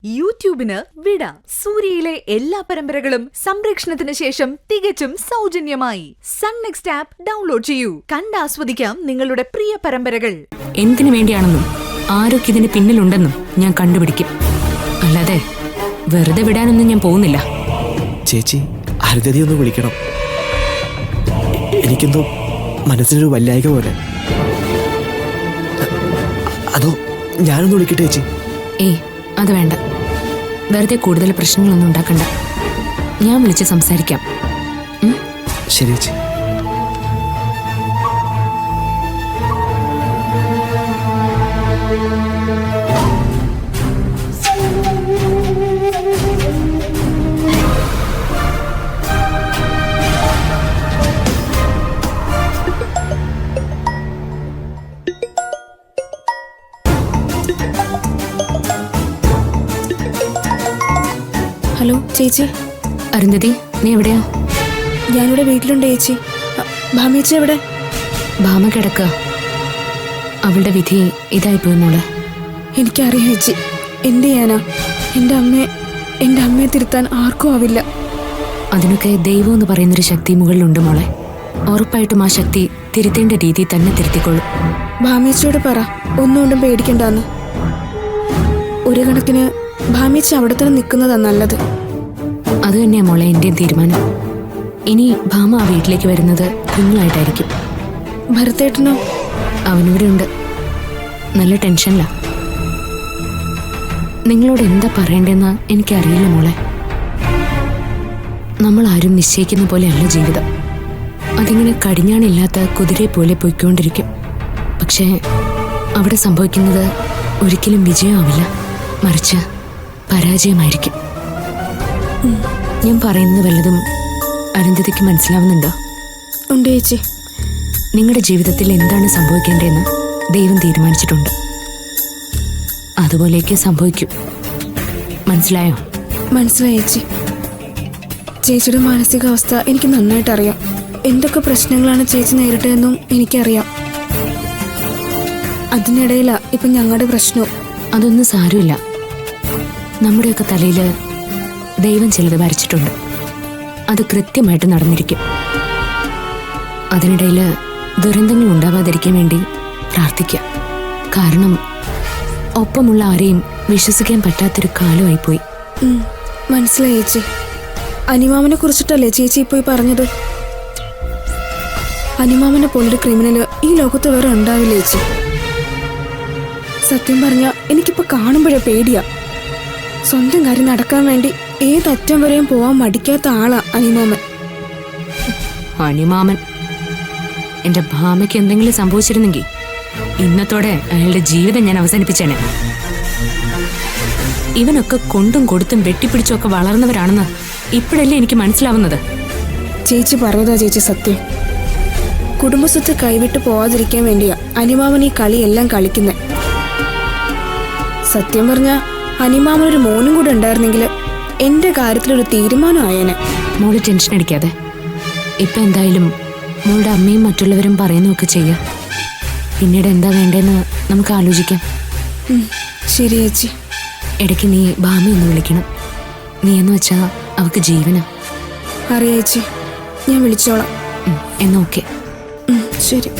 യൂട്യൂബിന് വിട. സൂര്യയിലെ എല്ലാ പരമ്പരകളും സംരക്ഷണത്തിന് ശേഷം തികച്ചും സൗജന്യമായി സൺ നെക്സ്റ്റ് ആപ്പ് ഡൗൺലോഡ് ചെയ്യൂ. കണ്ടാസ്വദിക്കാം നിങ്ങളുടെ പ്രിയ പരമ്പരകൾ. എന്തിനു വേണ്ടിയാണെന്നും ആരൊക്കെ ഇതിന് പിന്നിലുണ്ടെന്നും ഞാൻ കണ്ടുപിടിക്കും. അല്ലാതെ വെറുതെ വിടാനൊന്നും ഞാൻ പോകുന്നില്ല. ചേച്ചി, അരുതതി ഒന്ന് വിളിക്കണം. എനിക്കെന്തോ മനസ്സിനൊരു വല്ലായിക പോലെ. അതോ ഞാനൊന്ന് വിളിക്കട്ടെ ചേച്ചി? ഏയ്, അത് വേണ്ട. വെറുതെ കൂടുതൽ പ്രശ്നങ്ങളൊന്നും ഉണ്ടാക്കണ്ട. ഞാൻ വിളിച്ച് സംസാരിക്കാം. ശരി ചേച്ചി. ഹലോ ചേച്ചി. അരുന്ധതി, നീ എവിടെയാ? ഞാനിവിടെ വീട്ടിലുണ്ട് ചേച്ചി. ഭാമേച്ചി എവിടെ? ഭാമ കിടക്കുക. അവളുടെ വിധി ഇതായിപ്പോയി മോളെ. എനിക്കറിയാം ചേച്ചി. എന്ത് ചെയ്യാനാ? എൻ്റെ അമ്മയെ തിരുത്താൻ ആർക്കും ആവില്ല. അതിനൊക്കെ ദൈവം എന്ന് പറയുന്നൊരു ശക്തി മുകളിലുണ്ട് മോളെ. ഉറപ്പായിട്ടും ആ ശക്തി തിരുത്തേണ്ട രീതി തന്നെ തിരുത്തിക്കൊള്ളും. ഭാമേച്ചിയോട് പറ ഒന്നുകൊണ്ടും പേടിക്കണ്ടെന്ന്. ഒരു കണക്കിന് ഭാമേച്ചി അവിടെ തന്നെ നിൽക്കുന്നതാ നല്ലത്. അത് തന്നെയാ മോളെ എന്റെയും തീരുമാനം. ഇനി ഭാമ ആ വീട്ടിലേക്ക് വരുന്നത് കുഞ്ഞുമായിട്ടായിരിക്കും. ഭരതേട്ടനോ? അവനിവിടെ ഉണ്ട്. നല്ല ടെൻഷനില്ല. നിങ്ങളോട് എന്താ പറയണ്ടെന്ന് എനിക്കറിയില്ല മോളെ. നമ്മൾ ആരും നിശ്ചയിക്കുന്ന പോലെയല്ല ജീവിതം. അതിങ്ങനെ കടിഞ്ഞാണില്ലാത്ത കുതിരയെ പോലെ പൊയ്ക്കൊണ്ടിരിക്കും. പക്ഷേ അവിടെ സംഭവിക്കുന്നത് ഒരിക്കലും വിജയമാവില്ല, മറിച്ച് പരാജയമായിരിക്കും. ഞാൻ പറയുന്നത് വല്ലതും അരുന്ധതിക്ക് മനസ്സിലാവുന്നുണ്ടോ? ഉണ്ട് ചേച്ചി. നിങ്ങളുടെ ജീവിതത്തിൽ എന്താണ് സംഭവിക്കേണ്ടതെന്ന് ദൈവം തീരുമാനിച്ചിട്ടുണ്ട്. അതുപോലെയൊക്കെ സംഭവിക്കും. മനസ്സിലായോ? മനസ്സിലായി ചേച്ചി. ചേച്ചിയുടെ മാനസികാവസ്ഥ എനിക്ക് നന്നായിട്ട് അറിയാം. എന്തൊക്കെ പ്രശ്നങ്ങളാണ് ചേച്ചി നേരിട്ടതെന്നും എനിക്കറിയാം. അതിനിടയിലാ ഇപ്പൊ ഞങ്ങളുടെ പ്രശ്നവും. അതൊന്നും സാരമില്ല. നമ്മുടെയൊക്കെ തലയിൽ ദൈവം ചിലത് വരച്ചിട്ടുണ്ട്. അത് കൃത്യമായിട്ട് നടന്നിരിക്കും. അതിനിടയിൽ ദുരന്തങ്ങൾ ഉണ്ടാവാതിരിക്കാൻ വേണ്ടി പ്രാർത്ഥിക്കുക. കാരണം ഒപ്പമുള്ള ആരെയും വിശ്വസിക്കാൻ പറ്റാത്തൊരു കാലമായിപ്പോയി. മനസ്സിലായി ചേച്ചി. അനിമാമനെ കുറിച്ചിട്ടല്ലേ ചേച്ചി പോയി പറഞ്ഞത്? അനിമാമനെ പോലൊരു ക്രിമിനല് ഈ ലോകത്ത് വേറെ ഉണ്ടാവില്ല ചേച്ചി. സത്യം പറഞ്ഞ എനിക്കിപ്പോ കാണുമ്പോഴേ പേടിയാ. സ്വന്തം കാര്യം നടക്കാൻ വേണ്ടി ഏതറ്റം വരെയും പോവാൻ മടിക്കാത്ത ആളാ അനിമാമൻ. അനിമാമൻ? എന്റെ ഭാമയ്ക്ക് എന്തെങ്കിലും സംഭവിച്ചിരുന്നെങ്കിൽ ഇന്നത്തോടെ അയാളുടെ ജീവിതം ഞാൻ അവസാനിപ്പിച്ചേനെ. ഇവനൊക്കെ കൊണ്ടും കൊടുത്തും വെട്ടിപ്പിടിച്ചുമൊക്കെ വളർന്നവരാണെന്ന് ഇപ്പോഴല്ലേ എനിക്ക് മനസ്സിലാവുന്നത്. ചേച്ചി പറയുന്നതാ ചേച്ചി സത്യം. കുടുംബസ്വത്ത് കൈവിട്ട് പോവാതിരിക്കാൻ വേണ്ടിയാ അനിമാമൻ ഈ കളിയെല്ലാം കളിക്കുന്നത്. സത്യം പറഞ്ഞ അനിമാമനൊരു മോനും കൂടെ ഉണ്ടായിരുന്നെങ്കിൽ എന്റെ കാര്യത്തിലൊരു തീരുമാനം ആയേനെ. മോള് ടെൻഷൻ അടിക്കാതെ. ഇപ്പൊ എന്തായാലും മോളുടെ അമ്മയും മറ്റുള്ളവരും പറയുന്നതൊക്കെ ചെയ്യാം. പിന്നീട് എന്താ വേണ്ടതെന്ന് നമുക്ക് ആലോചിക്കാം. ശരി ചേച്ചി. ഇടയ്ക്ക് നീ ഭാമയൊന്ന് വിളിക്കണം. നീ എന്ന് വെച്ചാ അവക്ക് ജീവനാ. അറിയാ ചേച്ചി, ഞാൻ വിളിച്ചോളാം. എന്നാ ഓക്കെ. ശരി.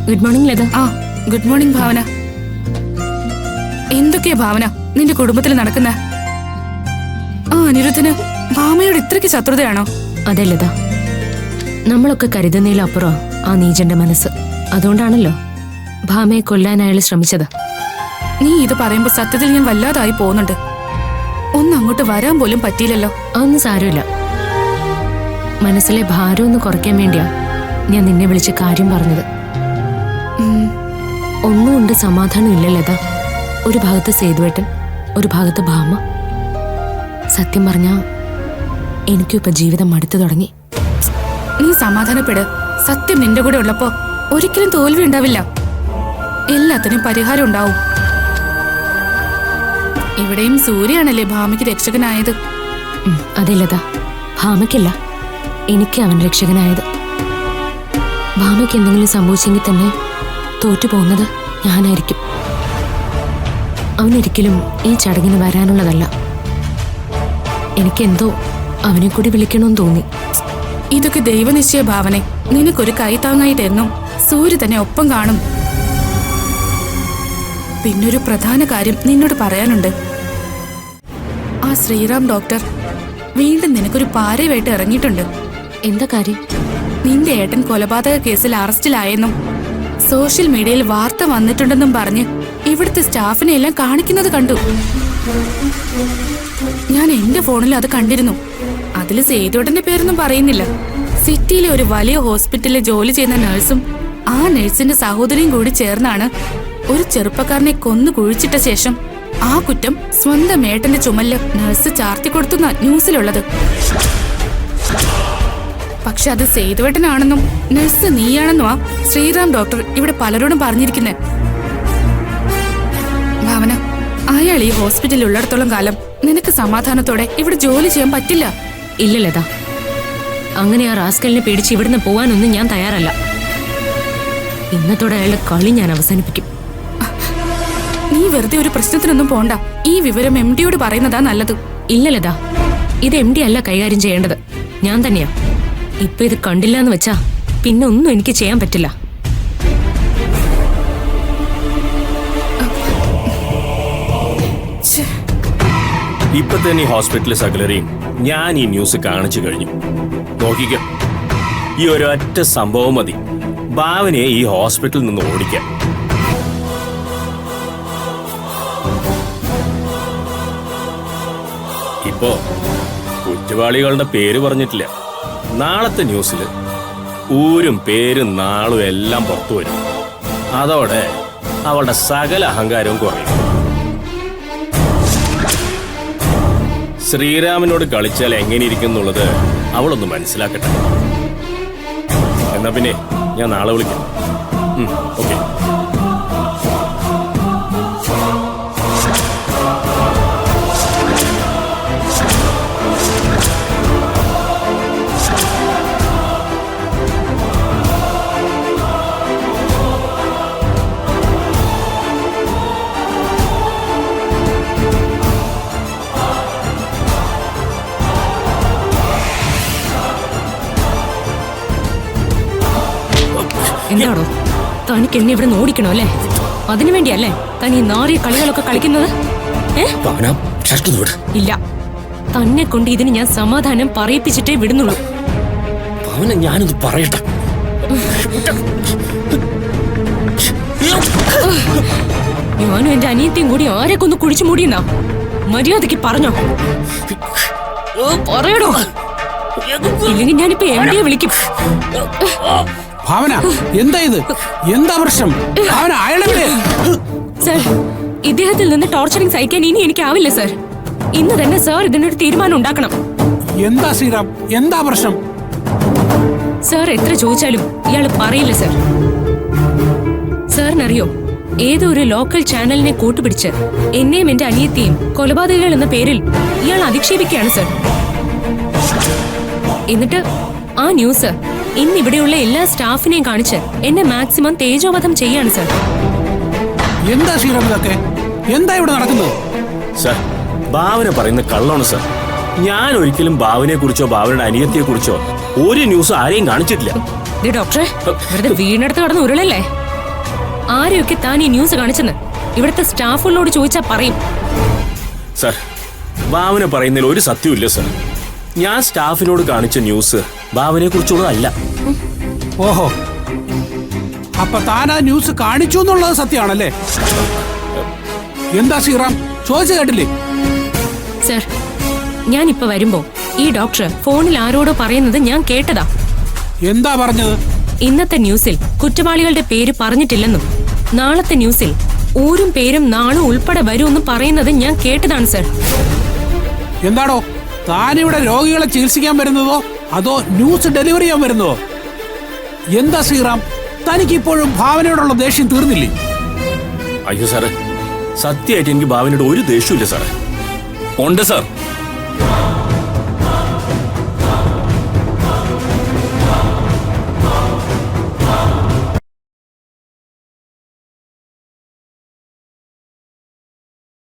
Good morning Latha. Good morning Bhavana. എന്തൊക്കെയാ ഭാവന നിന്റെ കുടുംബത്തിൽ നടക്കുന്ന? അനിരുദ്ധന് ഭാമയോട് ഇത്രയ്ക്ക് ശത്രുതയാണോ? അതെ ലത, നമ്മളൊക്കെ കരുതുന്നതിലപ്പുറം ആ നീജന്റെ മനസ്സ്. അതുകൊണ്ടാണല്ലോ ഭാമയെ കൊല്ലാൻ അയാൾ ശ്രമിച്ചത്. നീ ഇത് പറയുമ്പോ സത്യത്തിൽ ഞാൻ വല്ലാതായി പോകുന്നുണ്ട്. ഒന്നും അങ്ങോട്ട് വരാൻ പോലും പറ്റിയില്ലല്ലോ. അതൊന്നും സാരമില്ല. മനസ്സിലെ ഭാരം ഒന്ന് കുറയ്ക്കാൻ വേണ്ടിയാ ഞാൻ നിന്നെ വിളിച്ച് കാര്യം പറഞ്ഞത്. ഒന്നുകൊണ്ട് സമാധാനം ഇല്ല ലത. ഒരു ഭാഗത്ത് സേതുവേട്ടൻ, ഒരു ഭാഗത്ത് ഭാമ. സത്യം പറഞ്ഞാ എനിക്കും ഇപ്പൊ ജീവിതം മടുത്തു തുടങ്ങി. നീ സമാധാനപ്പെട്. സത്യം നിന്റെ കൂടെ ഉള്ളപ്പോ ഒരിക്കലും തോൽവി ഉണ്ടാവില്ല. എല്ലാത്തിനും പരിഹാരം ഉണ്ടാവും. ഇവിടെയും സൂര്യയാണല്ലേ ഭാമയ്ക്ക് രക്ഷകനായത്. അതെ ലത, ഭാമയ്ക്കല്ല, എനിക്ക് അവൻ രക്ഷകനായത്. ഭാമയ്ക്ക് എന്തെങ്കിലും സംഭവിച്ചെങ്കിൽ തന്നെ തോറ്റു പോകുന്നത് ഞാനായിരിക്കും. അവനൊരിക്കലും ഈ ചടങ്ങിന് വരാനുള്ളതല്ല. എനിക്കെന്തോ അവനെ കൂടി വിളിക്കണമെന്ന് തോന്നി. ഇതൊക്കെ ദൈവനിശ്ചയ ഭാവനെ. നിനക്കൊരു കൈത്താങ്ങായി തരണം. സൂര്യ തന്നെ ഒപ്പം കാണും. പിന്നൊരു പ്രധാന കാര്യം നിന്നോട് പറയാനുണ്ട്. ആ ശ്രീറാം ഡോക്ടർ വീണ്ടും നിനക്കൊരു പാരയുമായിട്ട് ഇറങ്ങിയിട്ടുണ്ട്. എന്താ കാര്യം? നിന്റെ ഏട്ടൻ കൊലപാതക കേസിൽ അറസ്റ്റിലായെന്നും സോഷ്യൽ മീഡിയയിൽ വാർത്ത വന്നിട്ടുണ്ടെന്നും പറഞ്ഞ് ഇവിടുത്തെ സ്റ്റാഫിനെ എല്ലാം കാണിക്കുന്നത് കണ്ടു. ഞാൻ എന്റെ ഫോണിൽ അത് കണ്ടിരുന്നു. അതിൽ സേതുവേട്ടന്റെ പേരൊന്നും പറയുന്നില്ല. സിറ്റിയിലെ ഒരു വലിയ ഹോസ്പിറ്റലിൽ ജോലി ചെയ്യുന്ന നഴ്സും ആ നഴ്സിന്റെ സഹോദരിയും കൂടി ചേർന്നാണ് ഒരു ചെറുപ്പക്കാരനെ കൊന്നു കുഴിച്ചിട്ട ശേഷം ആ കുറ്റം സ്വന്തം ഏട്ടന്റെ ചുമലില് നഴ്സ് ചാർത്തിക്കൊടുത്തുന്ന ന്യൂസിലുള്ളത്. പക്ഷെ അത് സേതുവേട്ടനാണെന്നും നഴ്സ് നീയാണെന്നുമാ ശ്രീറാം ഡോക്ടർ ഇവിടെ പലരോടും പറഞ്ഞിരിക്കുന്നത്. ഭാവന, അയാൾ ഈ ഹോസ്പിറ്റലിൽ ഉള്ളിടത്തോളം കാലം നിനക്ക് സമാധാനത്തോടെ ഇവിടെ ജോലി ചെയ്യാൻ പറ്റില്ല. ഇല്ല ലത, അങ്ങനെ ആ റാസ്കലിനെ പേടിച്ച് ഇവിടുന്ന് പോവാനൊന്നും ഞാൻ തയ്യാറല്ല. ഇന്നത്തോടെ അയാളുടെ കളി ഞാൻ അവസാനിപ്പിക്കും. നീ വെറുതെ ഒരു പ്രശ്നത്തിനൊന്നും പോണ്ട. ഈ വിവരം MD-യോട് പറയുന്നതാ നല്ലത്. ഇല്ല ലത, ഇത് MD അല്ല കൈകാര്യം ചെയ്യേണ്ടത്, ഞാൻ തന്നെയാ. ഇപ്പൊ ഇത് കണ്ടില്ല എന്ന് വെച്ചാ പിന്നെ ഒന്നും എനിക്ക് ചെയ്യാൻ പറ്റില്ല. ഇപ്പൊ തന്നെ ഈ ഹോസ്പിറ്റലിൽ സകലരെയും ഞാൻ ഈ ന്യൂസ് കാണിച്ചു കഴിഞ്ഞു. നോക്കിക്കോ, ഈ ഒരൊറ്റ സംഭവം മതി ഭാവനയെ ഈ ഹോസ്പിറ്റലിൽ നിന്ന് ഓടിക്കാൻ. ഇപ്പോ കുറ്റവാളികളുടെ പേര് പറഞ്ഞിട്ടില്ല. നാളത്തെ ന്യൂസിൽ ഊരും പേരും നാളും എല്ലാം പുറത്തു വരും. അതോടെ അവളുടെ സകല അഹങ്കാരവും കുറയും. ശ്രീരാമനോട് കളിച്ചാൽ എങ്ങനെയിരിക്കും എന്നുള്ളത് അവളൊന്ന് മനസ്സിലാക്കട്ടെ. എന്നാ പിന്നെ ഞാൻ നാളെ വിളിക്കാം. ഓക്കെ. എന്താണോ തനിക്ക് എന്നെ ഇവിടെ ഓടിക്കണോ അല്ലേ? അതിനു വേണ്ടിയല്ലേ താൻ ഈ നാറിയ കളികളൊക്കെ കളിക്കുന്നത്? ഇല്ല, തന്നെ കൊണ്ട് ഇതിന് ഞാൻ സമാധാനം പറയിപ്പിച്ചിട്ടേ വിടുന്നുള്ളൂ. ഞാനത് പറയട്ടെ. ഞാനും എന്റെ അനിയത്തെയും കൂടി ആരെ കൊന്ന് കുഴിച്ചു മൂടിയെന്നാ? മര്യാദക്ക് പറഞ്ഞോ, പറയടോ, ഇല്ലെങ്കിൽ ഞാനിപ്പോ MD-യെ വിളിക്കും. ഭാവന, എന്താ ഇത്? എന്താ പ്രശ്നം? ഭാവന, അയാളെവിടെ? സർ, ഇദ്ദേഹത്തിൽ നിന്ന് ടോർച്ചറിങ് സഹിക്കാൻ ഇനി എനിക്കാവില്ല സർ. ഇന്ന് തന്നെ സർ ഇതിനൊരു തീരുമാനം ഉണ്ടാക്കണം. എന്താ ശ്രീറാം, എന്താ പ്രശ്നം? സർ എത്ര ചോദിച്ചാലും ഇയാൾ പറയില്ല സർ. സാറിനറിയോ, ഏതോ ഒരു ലോക്കൽ ചാനലിനെ കൂട്ടുപിടിച്ച് എന്നെയും എന്റെ അനിയത്തെയും കൊലപാതകങ്ങൾ എന്ന പേരിൽ ഇയാൾ അധിക്ഷേപിക്കുകയാണ് സർ. എന്നിട്ട് ആ ന്യൂസ് ഇന്നിവിടെയുള്ള എല്ലാ സ്റ്റാഫിനെയും കാണിച്ച് എന്നെ മാക്സിമം തേജോവധം ചെയ്യാണ് സർ. എന്താ ശ്രീറാം ഇതൊക്കെ? എന്താ ഇവിടെ നടക്കുന്നത്? സർ, ഭാവന പറയുന്ന കള്ളമാണ് സർ. ഞാൻ ഒരിക്കലും ഭാവനയെ കുറിച്ചോ ഭാവനയുടെ അനിയത്തിയെ കുറിച്ചോ ഒരു ന്യൂസ് ആരെയും കാണിച്ചിട്ടില്ല. ഡോക്ടറെ, വെറുതെ വീടിനടുത്ത് കടന്ന് ഉരുളല്ലേ? ആരെയൊക്കെ താൻ ഈ ന്യൂസ് കാണിച്ചെന്ന് ഇവിടുത്തെ സ്റ്റാഫുകളോട് ചോദിച്ചാ പറയും. സർ, ഭാവന പറയുന്നതിൽ ഒരു സത്യമില്ല സർ. ഞാൻ സ്റ്റാഫിനോട് കാണിച്ച ന്യൂസ് ഭാവനയെ കുറിച്ചുള്ളതല്ല. ഓഹോ, അപ്പൊ താൻ ആ ന്യൂസ് കാണിച്ചു എന്നുള്ളത് സത്യമാണല്ലേ? എന്താ ശ്രീറാം, ചോദിച്ചു കേട്ടില്ലേ? സർ, ഞാനിപ്പോ വരുമ്പോ ഈ ഡോക്ടർ ഫോണിൽ ആരോടോ പറയുന്നത് ഞാൻ കേട്ടതാ. എന്താ പറഞ്ഞത്? ഇന്നത്തെ ന്യൂസിൽ കുറ്റവാളികളുടെ പേര് പറഞ്ഞിട്ടില്ലെന്നും നാളത്തെ ന്യൂസിൽ ഊരും പേരും നാളും ഉൾപ്പെടെ വരുമെന്നും പറയുന്നത് ഞാൻ കേട്ടതാണ് സർ. എന്താണോ താനിവിടെ രോഗികളെ ചികിത്സിക്കാൻ വരുന്നതോ അതോ ന്യൂസ് ഡെലിവറി ചെയ്യാൻ വരുന്നതോ? എന്താ ശ്രീറാം, തനിക്ക് ഇപ്പോഴും ഭാവനയോടുള്ള ദേഷ്യം തീർന്നില്ലേ? അയ്യോ സാറ്, സത്യമായിട്ട് എനിക്ക് ഭാവനയോട് ഒരു ദേഷ്യമില്ല സാറേ. ഉണ്ട് സാർ,